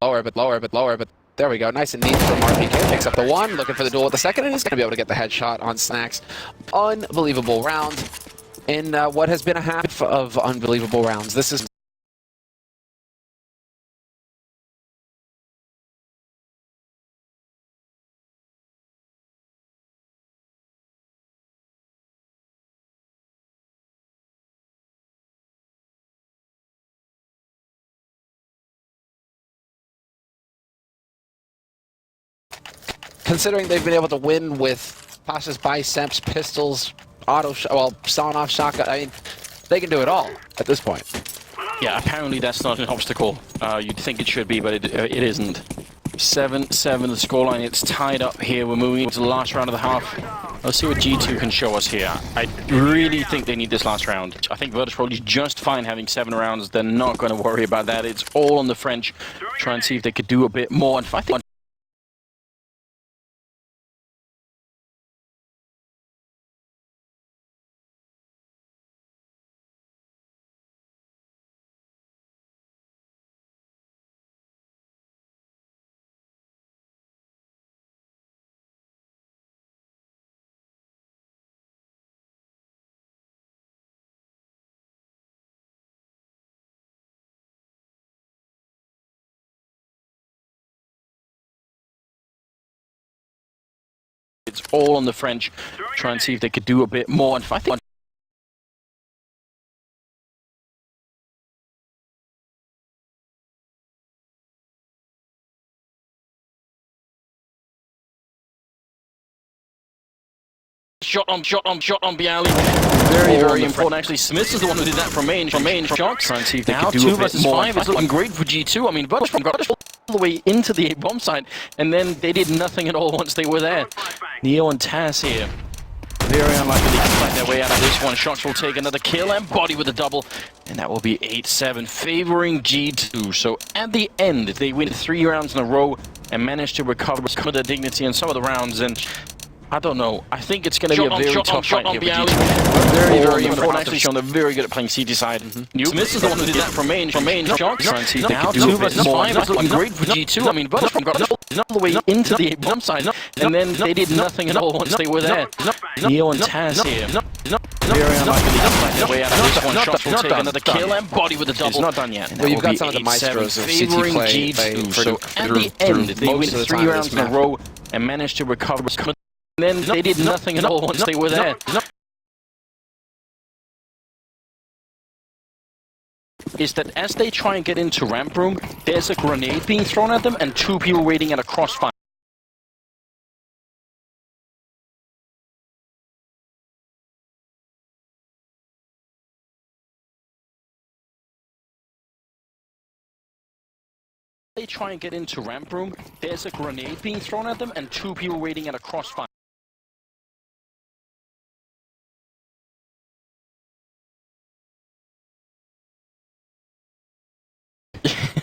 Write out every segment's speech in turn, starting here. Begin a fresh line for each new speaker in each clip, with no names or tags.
lower, but there we go. Nice and neat from RPK. Picks up the one, looking for the duel with the second, and he's going to be able to get the headshot on Snax. Unbelievable round in what has been a half of unbelievable rounds. This is considering they've been able to win with Pasha's biceps, pistols, sawing off shotgun. I mean, they can do it all at this point.
Yeah, apparently that's not an obstacle. You'd think it should be, but it isn't. 7-7 the scoreline. It's tied up here. We're moving to the last round of the half. Let's see what G2 can show us here. I really think they need this last round. I think Virtus probably just fine having 7 rounds. They're not going to worry about that. It's all on the French. Try and see if they could do a bit more. And I think it's all on the French. Try and see if they could do a bit more. And I think shot on Bialy. Very important. Actually, Smith is the one who did that from main shot. Try and see if they could do 2 versus 5 is looking great for G2. I mean, Virtus got all the way into the bomb site, and then they did nothing at all once they were there. Neo and Taz here. Very unlikely they can fight their way out of this one. Shox will take another kill and body with a double, and that will be 8-7, favoring G2. So at the end, if they win 3 rounds in a row and manage to recover some of their dignity in some of the rounds, and I don't know. I think it's going to be a very tough fight here for G2. Very important. Actually, shown they're very good at playing CT side. Smith is the one who did that from main shot. Try and see if they can do 2 versus 5 is looking great for G2. I mean, Virtus got all the way into the bomb side, and then they did nothing at all once they were there. Neo and Taz here. Very unlikely to fight their way out of this one. Shox will take another kill and body with a double. It's not done yet.
Well, you've got some of the maestros of CT play.
So at the end, if they win 3 rounds in a row and manage to recover some of and then they did nothing at all once they were there. Is that as they try and get into ramp room, there's a grenade being thrown at them and 2 people waiting at a crossfire. They try and get into ramp room, there's a grenade being thrown at them and 2 people waiting at a crossfire.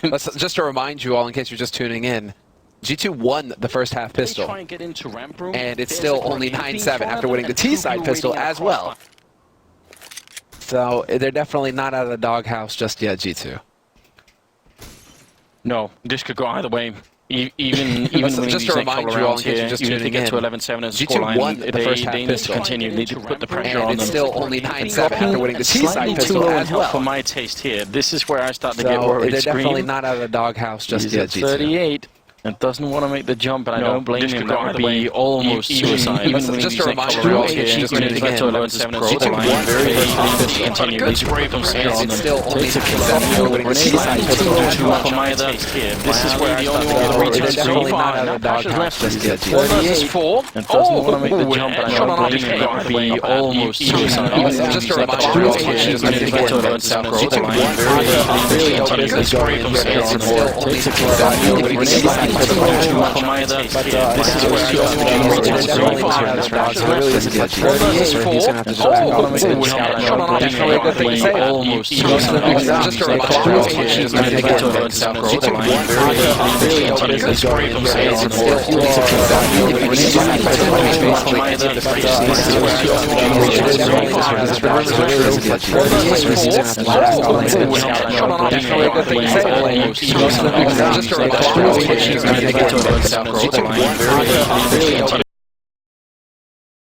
Just to remind you all, in case you're just tuning in, G2 won the first half pistol,
Try and get into ramp room,
and it's still only 9-7 after winning the T-side pistol as well. So they're definitely not out of the doghouse just yet, G2.
No, this could go either way. Even
just to remind you all, in case you're just
even if they
tuning
get
in,
to 11-7 as
G2 won the first half
they need to
pistol,
continue. They need to put the pressure on
and
them.
it's still only 9-7 after winning the T-side pistol as well.
For my taste here, this is where I start to get worried.
They're definitely not out of the doghouse just yet, G2.
38. And doesn't want to make the jump, and I don't blame him. That would be almost suicide.
Just to remind you all, just tuning in, G2 won very continue.
Good spray from Sail on them.
It's still only 9-7
This is where the only one with the
They're definitely not out of the doghouse just yet, G2.
4 versus 4. And doesn't want to make the jump, and I don't blame him. That would be almost suicide.
Just to remind you all, just tuning in, G2 won very
Good spray from Sail on them. didn't do too much either. But this is where I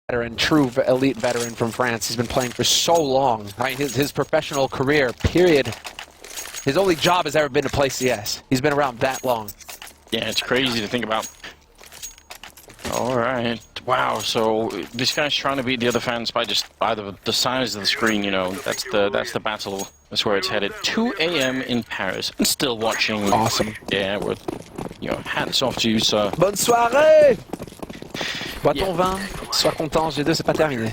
Veteran, true elite veteran from France. He's been playing for so long, right? His professional career, period. His only job has ever been to play CS. He's been around that long.
Yeah, it's crazy to think about. All right. Wow. So this guy's trying to beat the other fans by the size of the screen. You know, that's the battle. That's where it's headed. 2 a.m. in Paris, and still watching.
Awesome.
Yeah, with hats off to you, sir.
Bonne soirée. Bois ton vin. Sois content. G2, c'est pas terminé.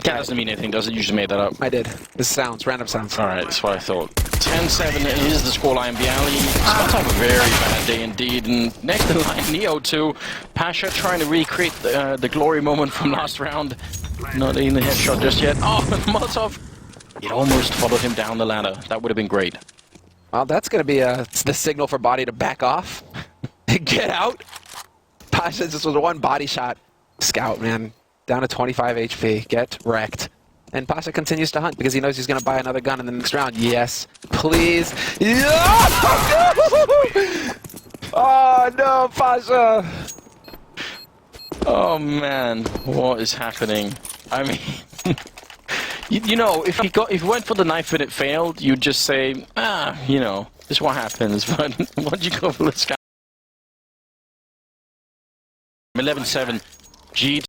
That doesn't mean anything, does it? You just made that up.
I did. This sounds random sounds.
All right, that's what I thought. 10-7 is the scoreline. Bialy starts off a very bad day indeed. And next in line, Neo 2. Pasha trying to recreate the glory moment from last round. Not in the headshot just yet. Oh, Molotov. It almost followed him down the ladder. That would have been great.
Well, that's going to be the signal for Body to back off. Get out. Pasha, this was one body shot. Scout, man. Down to 25 HP. Get wrecked. And Pasha continues to hunt because he knows he's going to buy another gun in the next round. Yes, please. Yeah! Oh, no, Pasha.
Oh, man. What is happening? I mean... You know, if he went for the knife and it failed, you'd just say, you know, this is what happens. But why'd you go for the scout? 11-7. G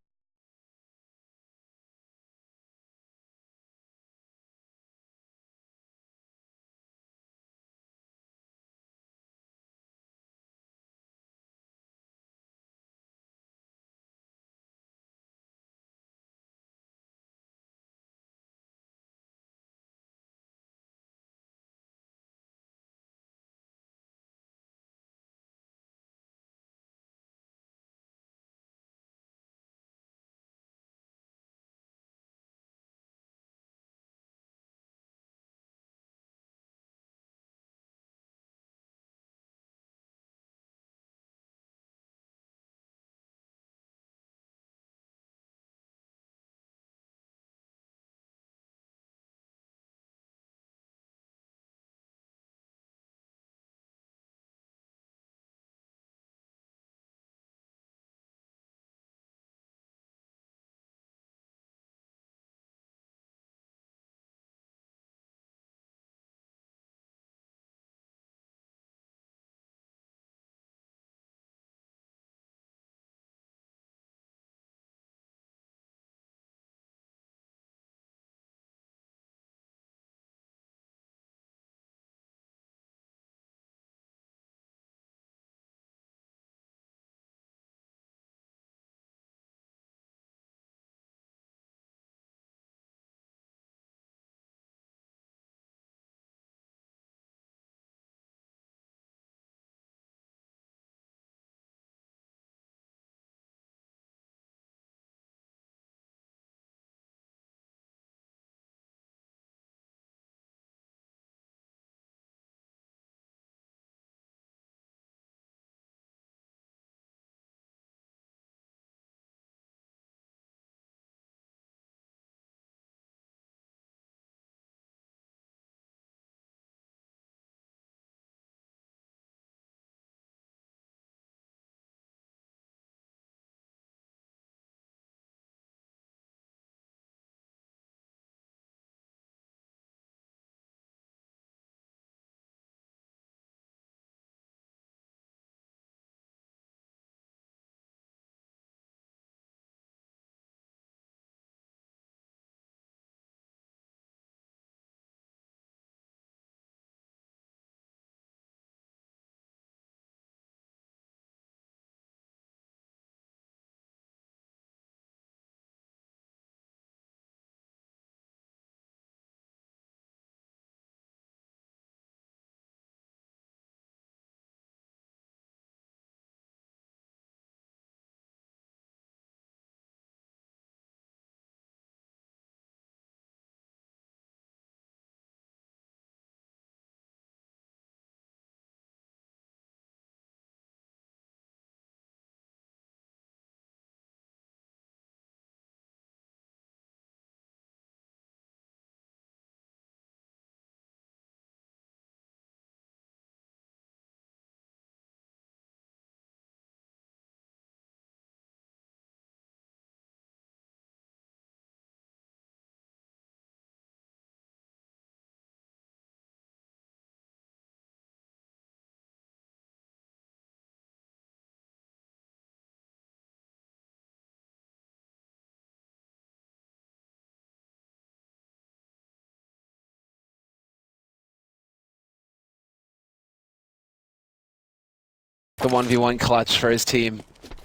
The 1v1 clutch for his team.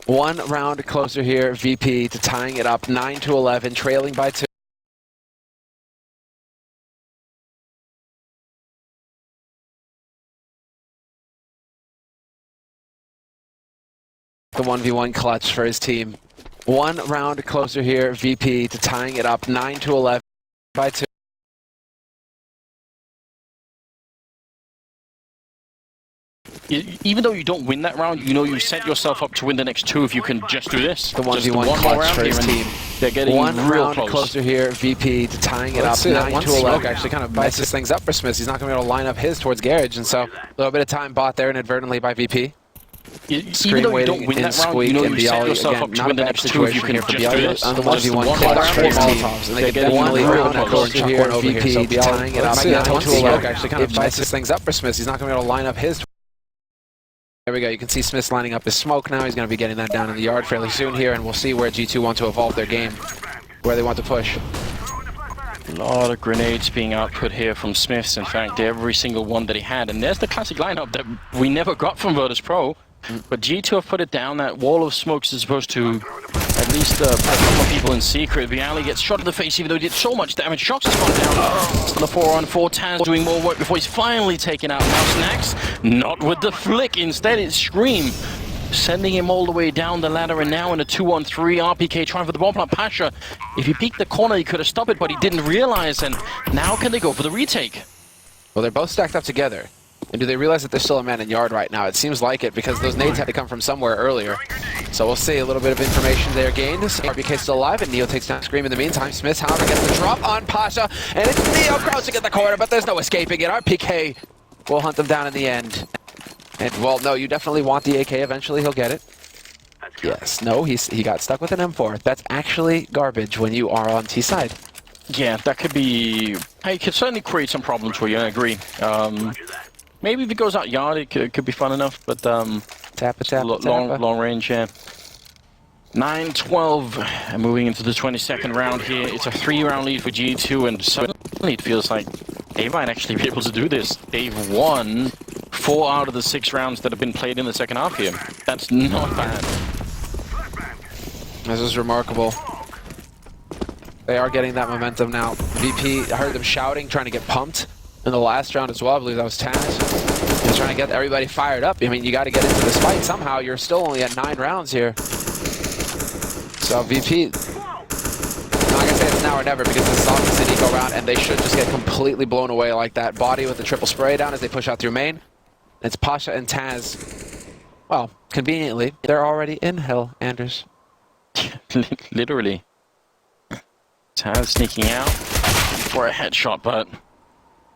One round closer here, VP, to tying it up 9-11, trailing by 2. The 1v1 clutch for his team. One round closer here, VP, to tying it up 9-11 by 2.
Even though you don't win that round, you know you set yourself up to win the next 2 if you can just do this.
The 1v1 clutch for his team.
They're getting
one
real
round
close.
closer here, VP, to tying it up 9-11. Actually kind of messes things up for Smith. He's not going to be able to line up his towards Garage, and so a little bit of time bought there inadvertently by VP.
Even though you don't win that round, you know you set yourself up to win the next 2 if you can just do this.
On the 1v1 clutch for his team. And they get one round closer here, VP, to tying it up 9-11. Actually kind of messes things up for Smith. He's not going to be able to line up his. There we go. You can see Smith's lining up his smoke now. He's going to be getting that down in the yard fairly soon here, and we'll see where G2 want to evolve their game, where they want to push.
A lot of grenades being output here from Smiths. In fact, every single one that he had. And there's the classic lineup that we never got from Virtus.pro. But G2 have put it down. That wall of smokes is supposed to at least put a couple of people in secret. Viali gets shot in the face even though he did so much damage. Shox has gone down. Still a 4-on-4. Taz doing more work before he's finally taken out. Now Snacks, not with the flick. Instead, it's Scream. Sending him all the way down the ladder, and now in a 2-on-3, RPK trying for the bomb plant. Pasha, if he peeked the corner, he could have stopped it, but he didn't realize, and now can they go for the retake?
Well, they're both stacked up together. And do they realize that there's still a man in yard right now? It seems like it, because those nades had to come from somewhere earlier. So we'll see a little bit of information there gained. RPK still alive, and Neo takes down Scream in the meantime. Smith, however, gets the drop on Pasha, and it's Neo crouching at the corner, but there's no escaping it. RPK will hunt them down in the end. And, well, no, you definitely want the AK. Eventually he'll get it. Yes, no, he got stuck with an M4. That's actually garbage when you are on T side.
Yeah, that could be... It could certainly create some problems for you, I agree. Maybe if it goes out yard, it could be fun enough, but... long range, yeah. 9-12, and moving into the 22nd round here. It's a 3-round lead for G2, and suddenly it feels like they might actually be able to do this. They've won 4 out of the 6 rounds that have been played in the second half here. That's not bad.
This is remarkable. They are getting that momentum now. VP, I heard them shouting, trying to get pumped in the last round as well. I believe that was Taz. He's trying to get everybody fired up. I mean, you got to get into this fight somehow. You're still only at 9 rounds here. So VP, I'm not going to say it's now or never because this is obviously an eco round and they should just get completely blown away like that. Body with the triple spray down as they push out through main. It's Pasha and Taz. Well, conveniently, they're already in hell, Anders.
Literally. Taz sneaking out for a headshot, but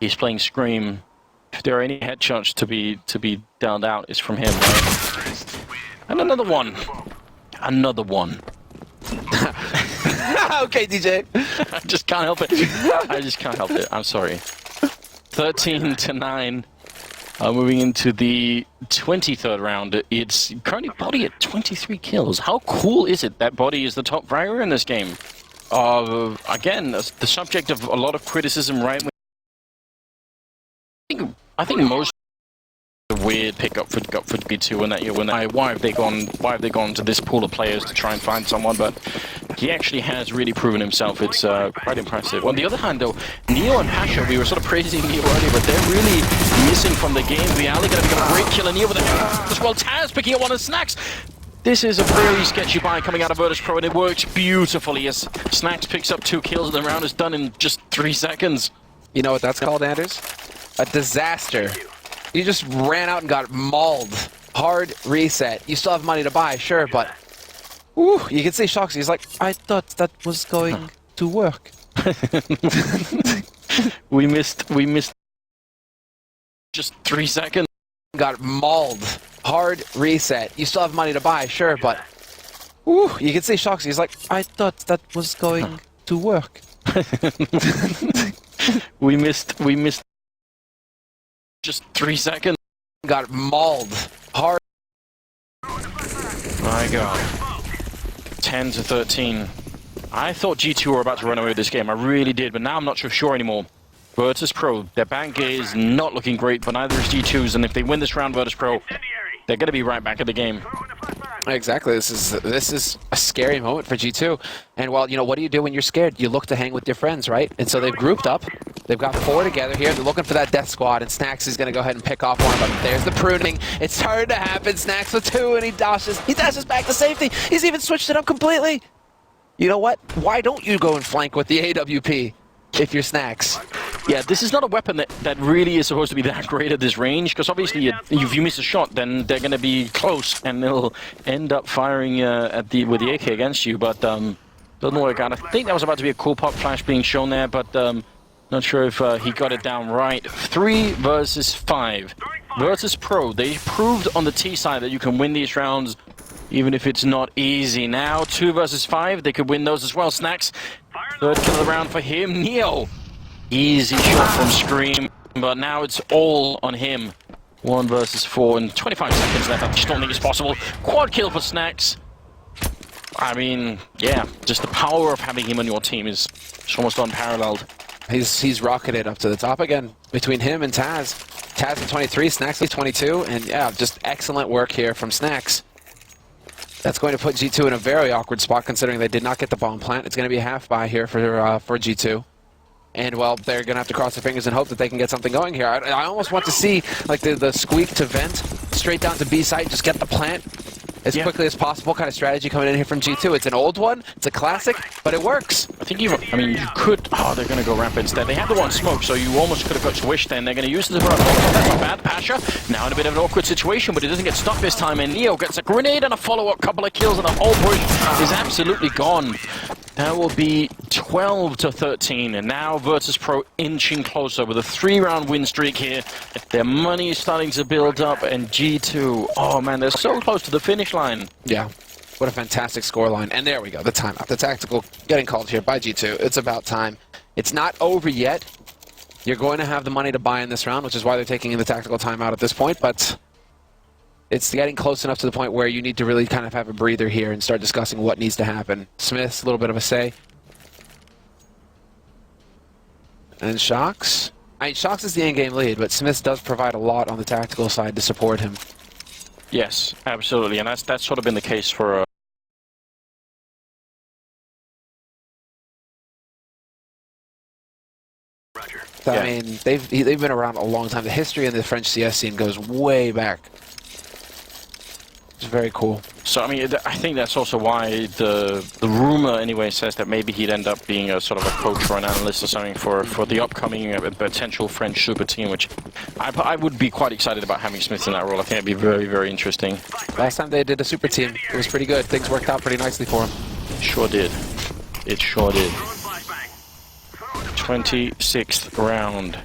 he's playing Scream. If there are any headshots to be downed out, it's from him, right? And another one. Another one.
Okay, DJ.
I just can't help it. I just can't help it. I'm sorry. 13-9. Moving into the 23rd round. It's currently Body at 23 kills. How cool is it that Body is the top fragger in this game? Again, the subject of a lot of criticism, right? I think most weird pickup for B2 and that why have they gone to this pool of players to try and find someone, but he actually has really proven himself. It's quite impressive. On the other hand though, Neo and Pasha, we were sort of praising Neo earlier, but they're really missing from the game. Viali gonna become a great killer. Neo with a head as well. Taz picking up one of Snacks. This is a very sketchy buy coming out of Virtus.pro, and it works beautifully as Snacks picks up 2 kills and the round is done in just 3 seconds.
You know what that's called, Anders? A disaster. You just ran out and got mauled. Hard reset. You still have money to buy, sure, but... Ooh, you can see Shox. He's like, I thought that was going to work.
We missed just 3 seconds.
Got mauled. Hard reset. You still have money to buy, sure, but... Ooh, you can see Shox. He's like, I thought that was going to work.
We missed just 3 seconds.
Got mauled. Hard.
My god. 10-13. I thought G2 were about to run away with this game. I really did, but now I'm not so sure anymore. Virtus.pro, their bank is not looking great, but neither is G2's, and if they win this round, Virtus.pro, they're going to be right back in the game.
Exactly. This is a scary moment for G2. And well, you know, what do you do when you're scared? You look to hang with your friends, right? And so they've grouped up. They've got 4 together here. They're looking for that death squad, and Snax is going to go ahead and pick off one of them. There's the pruning. It's starting to happen. Snax with 2, and he dashes. He dashes back to safety. He's even switched it up completely. You know what? Why don't you go and flank with the AWP if you're Snax?
Yeah, this is not a weapon that really is supposed to be that great at this range, because obviously if you miss a shot, then they're going to be close, and they'll end up firing with the AK against you, but doesn't work out. I think that was about to be a cool pop flash being shown there, but not sure if he got it down right. 3 versus 5. Virtus Pro, they proved on the T side that you can win these rounds, even if it's not easy. Now, 2 versus 5, they could win those as well. Snax, 3rd kill of the round for him. Neo, easy shot from Scream, but now it's all on him. 1 versus 4 and 25 seconds left. I just don't think it's possible. Quad kill for Snax. I mean, yeah, just the power of having him on your team is almost unparalleled.
He's rocketed up to the top again between him and Taz. Taz at 23, Snax at 22, and yeah, just excellent work here from Snax. That's going to put G2 in a very awkward spot, considering they did not get the bomb plant. It's going to be a half buy here for G2. And, well, they're going to have to cross their fingers and hope that they can get something going here. I almost want to see, like, the squeak to vent, straight down to B site, just get the plant as quickly as possible kind of strategy coming in here from G2. It's an old one, it's a classic, but it works.
I think even, I mean, you could, oh, they're going to go ramp instead. They have the one smoke, so you almost could have got Swish then. They're going to use it for a that's not bad. Pasha, now in a bit of an awkward situation, but he doesn't get stuck this time, and Neo gets a grenade and a follow-up, couple of kills, and the whole push is absolutely gone. That will be 12 to 13, and now Virtus Pro inching closer with a 3-round win streak here. Their money is starting to build up, and G2, oh man, they're so close to the finish line.
Yeah, what a fantastic scoreline. And there we go, the timeout. The tactical getting called here by G2. It's about time. It's not over yet. You're going to have the money to buy in this round, which is why they're taking in the tactical timeout at this point, but it's getting close enough to the point where you need to really kind of have a breather here and start discussing what needs to happen. Smith's a little bit of a say. And Shocks? I mean, Shocks is the in-game lead, but Smith does provide a lot on the tactical side to support him.
Yes, absolutely, and that's sort of been the case for
I mean, they've been around a long time. The history in the French CS scene goes way back. It's very cool.
So, I mean, I think that's also why the rumor, anyway, says that maybe he'd end up being a sort of a coach or an analyst or something for the upcoming potential French super team, which I would be quite excited about having Smith in that role. I think it'd be very, very interesting.
Last time they did a super team, it was pretty good. Things worked out pretty nicely for him.
It sure did. It sure did. 26th round.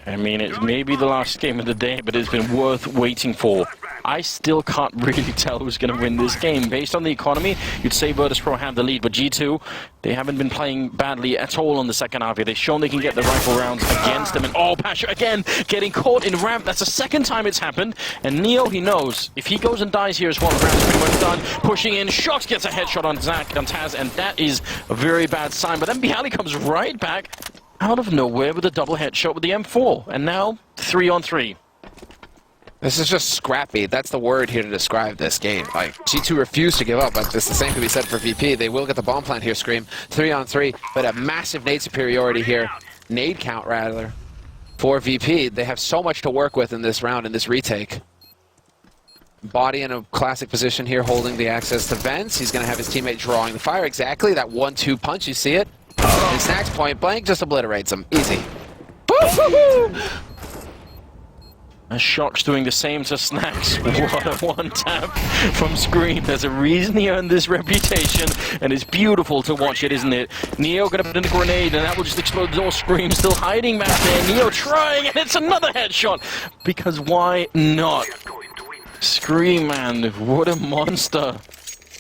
I mean, it may be the last game of the day, but it's been worth waiting for. I still can't really tell who's going to win this game. Based on the economy, you'd say Virtus Pro have the lead, but G2, they haven't been playing badly at all on the second half here. They've shown they can get the rifle rounds against them, and oh, Pasha again, getting caught in ramp. That's the second time it's happened, and Neo, he knows, if he goes and dies here as well, the round's pretty much done. Pushing in, Shox gets a headshot on Taz, and that is a very bad sign, but then byali comes right back out of nowhere with a double headshot with the M4, and now 3-on-3.
This is just scrappy. That's the word here to describe this game. Like, G2 refused to give up, but the same could be said for VP. They will get the bomb plant here, Scream. 3-on-3, but a massive nade superiority here. Nade count, rather, for VP. They have so much to work with in this round, in this retake. Body in a classic position here, holding the access to vents. He's going to have his teammate drawing the fire. Exactly, that 1-2 punch, you see it? And Snax point blank just obliterates him. Easy.
And Shox doing the same to Snax. What a one-tap from Scream. There's a reason he earned this reputation, and it's beautiful to watch it, isn't it? Neo gonna put in the grenade, and that will just explode the door. Scream still hiding back there. Neo trying, and it's another headshot. Because why not? Scream, man, what a monster.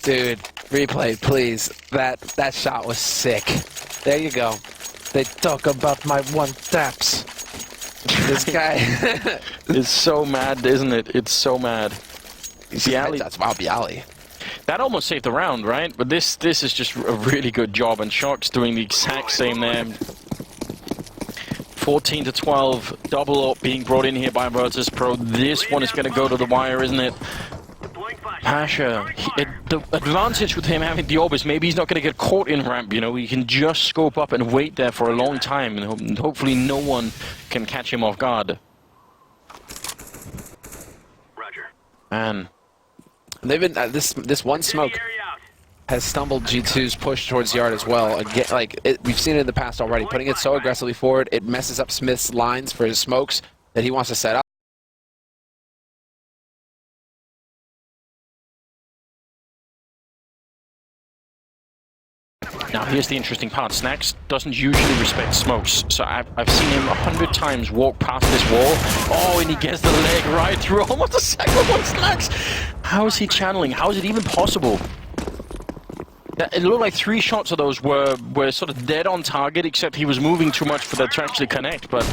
Dude, replay, please. That shot was sick. There you go. They talk about my one-taps. This guy
is so mad, isn't it? It's so mad.
byali. That's wow, byali.
That almost saved the round, right? But this is just a really good job, and Shox doing the exact same there. 14 to 12, double up being brought in here by Virtus Pro. This one is going to go to the wire, isn't it? Pasha, the advantage with him having the orb is maybe he's not going to get caught in ramp, you know, he can just scope up and wait there for a long time, and hopefully no one can catch him off guard.
Roger.
Man.
They've been, this one smoke has stumbled G2's push towards yard as well. Again, like, we've seen it in the past already, putting it so aggressively forward, it messes up Smith's lines for his smokes that he wants to set up.
Now here's the interesting part. Snax doesn't usually respect smokes, so I've seen him 100 times walk past this wall. Oh, and he gets the leg right through almost a second one. Snax! How is he channeling? How is it even possible? It looked like 3 shots of those were sort of dead on target, except he was moving too much for that to actually connect, but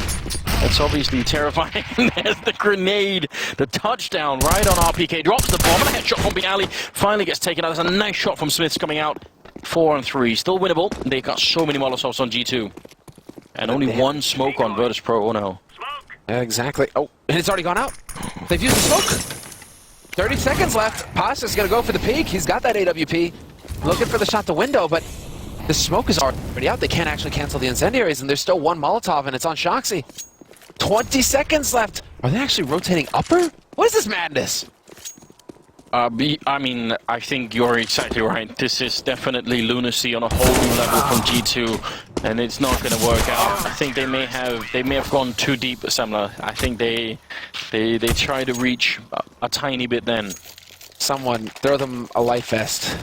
it's obviously terrifying. There's the grenade, the touchdown right on RPK, drops the bomb, and a headshot from Bialy finally gets taken out. There's a nice shot from Smiths coming out. 4 and 3, still winnable. They've got so many Molotovs on G2. And only one smoke on Virtus Pro, oh no.
Yeah, exactly. Oh, and it's already gone out. They've used the smoke. 30 seconds left. Pasha's gonna go for the peak. He's got that AWP. Looking for the shot to window, but the smoke is already out. They can't actually cancel the incendiaries, and there's still one Molotov, and it's on Shoxy. 20 seconds left. Are they actually rotating upper? What is this madness?
I mean, I think you're exactly right. This is definitely lunacy on a whole new level from G2, and it's not going to work out. I think they may have gone too deep, Semler. I think they try to reach a tiny bit then.
Someone throw them a life vest.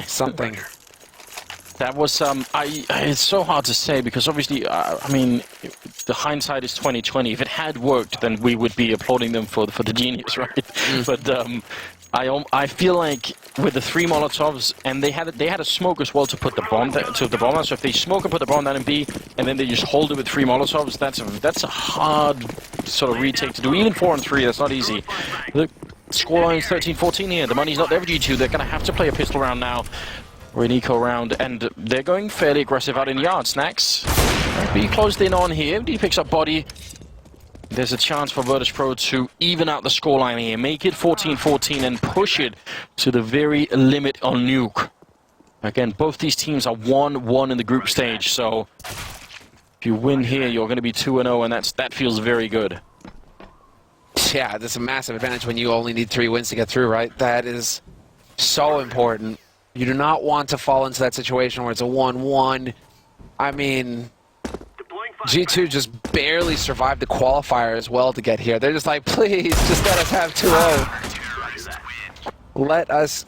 Something.
That was it's so hard to say because obviously, I mean, the hindsight is 20/20. If it had worked, then we would be applauding them for the genius, right? But I feel like with the 3 Molotovs, and they had a smoke as well to put the bomb down. So if they smoke and put the bomb down in B, and then they just hold it with 3 Molotovs, that's a hard sort of retake to do. Even 4 and 3, that's not easy. The scoreline is 13-14 here. The money's not there for G2. They're going to have to play a pistol round now, or an eco round, and they're going fairly aggressive out in yard. Snax be closed in on here. He picks up body. There's a chance for Virtus Pro to even out the scoreline here, make it 14-14 and push it to the very limit on Nuke. Again, both these teams are 1-1 in the group stage, so if you win here, you're going to be 2-0, and that feels very good.
Yeah, that's a massive advantage when you only need 3 wins to get through, right? That is so important. You do not want to fall into that situation where it's a 1-1. I mean, G2 just barely survived the qualifier as well to get here. They're just like, please, just let us have 2-0. Let us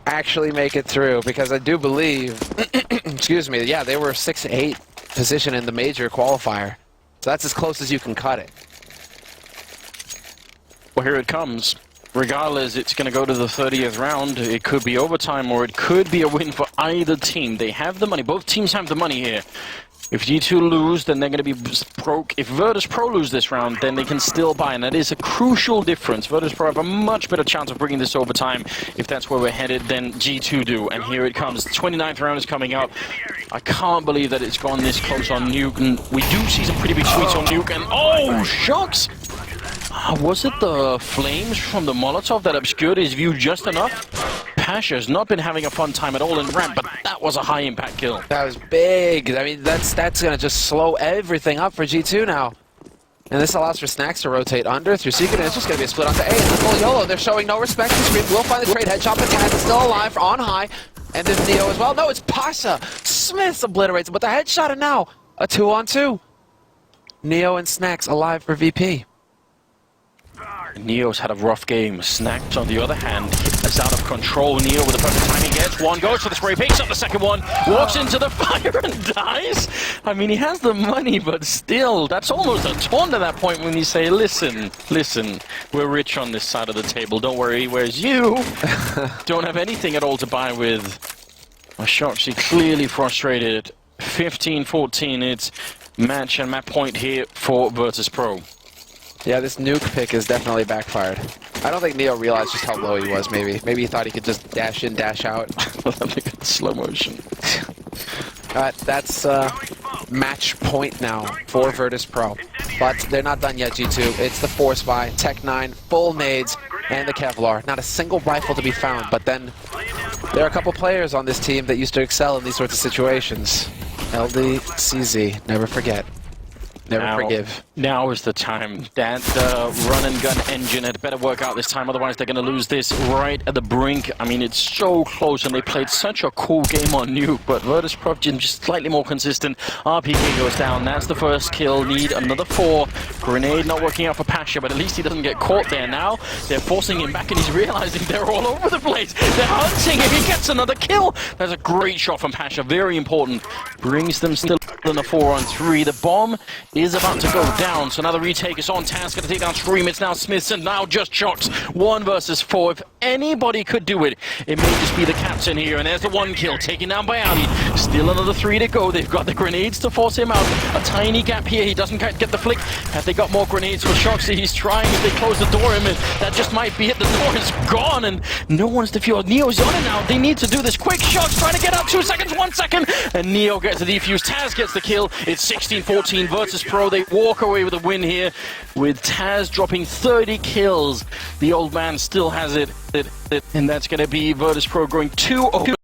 actually make it through, because I do believe, excuse me, yeah, they were 6-8 position in the major qualifier. So that's as close as you can cut it.
Well, here it comes. Regardless, it's going to go to the 30th round. It could be overtime, or it could be a win for either team. They have the money. Both teams have the money here. If G2 lose, then they're going to be broke. If Virtus Pro lose this round, then they can still buy, and that is a crucial difference. Virtus Pro have a much better chance of bringing this overtime if that's where we're headed than G2 do. And here it comes. The 29th round is coming up. I can't believe that it's gone this close on Nuke, and we do see some pretty big sweets on Nuke, and oh, shucks! Was it the flames from the Molotov that obscured his view just enough? Pasha has not been having a fun time at all in ramp, but that was a high-impact kill.
That was big. I mean, that's going to just slow everything up for G2 now. And this allows for Snax to rotate under through Secret, and it's just going to be a split onto A. And the full YOLO, they're showing no respect to Scream. We'll find the trade headshot, but Kaz is still alive on high. And there's Neo as well. No, it's Pasha. Smith obliterates him, but the headshot, and now a 2-on-2. Neo and Snax alive for VP.
Neo's had a rough game. Snax, on the other hand, is out of control. Neo with the perfect timing gets one, goes for the spray, picks up the second one, walks into the fire and dies. I mean, he has the money, but still, that's almost a taunt at that point when you say, listen, we're rich on this side of the table, don't worry, whereas you don't have anything at all to buy with. Shoxy clearly frustrated. 15-14, it's match and map point here for Virtus Pro.
Yeah, this Nuke pick is definitely backfired. I don't think Neo realized just how low he was, maybe. Maybe he thought he could just dash in, dash out.
Slow motion.
That's match point now for Virtus Pro. But they're not done yet, G2. It's the Force by Tech9, full nades, and the Kevlar. Not a single rifle to be found, but then there are a couple players on this team that used to excel in these sorts of situations. LDCZ, never forget. Never forgive.
Now is the time. That run and gun engine had better work out this time, otherwise they're going to lose this right at the brink. I mean, it's so close, and they played such a cool game on Nuke, but Virtus Pro just slightly more consistent. RPK goes down. That's the first kill. Need another 4. Grenade not working out for Pasha, but at least he doesn't get caught there. Now they're forcing him back, and he's realizing they're all over the place. They're hunting him. He gets another kill. That's a great shot from Pasha. Very important. Brings them still in a 4-on-3. The bomb is about to go down, so now the retake is on. Taz going to take down Stream. It's now Smiths and now just Shocks. 1 versus 4. If anybody could do it, it may just be the captain here. And there's the 1 kill taken down by Ali. Still another 3 to go. They've got the grenades to force him out. A tiny gap here. He doesn't get the flick. Have they got more grenades for Shocks? He's trying. If they close the door, and that just might be it. The door is gone, and no one's defused. Neo's on it now. They need to do this quick. Shocks trying to get out. 2 seconds, 1 second, and Neo gets the defuse. Taz gets the kill. It's 16-14 Virtus Pro. They walk away with a win here, with Taz dropping 30 kills. The old man still has it, and that's going to be Virtus Pro going 2-0.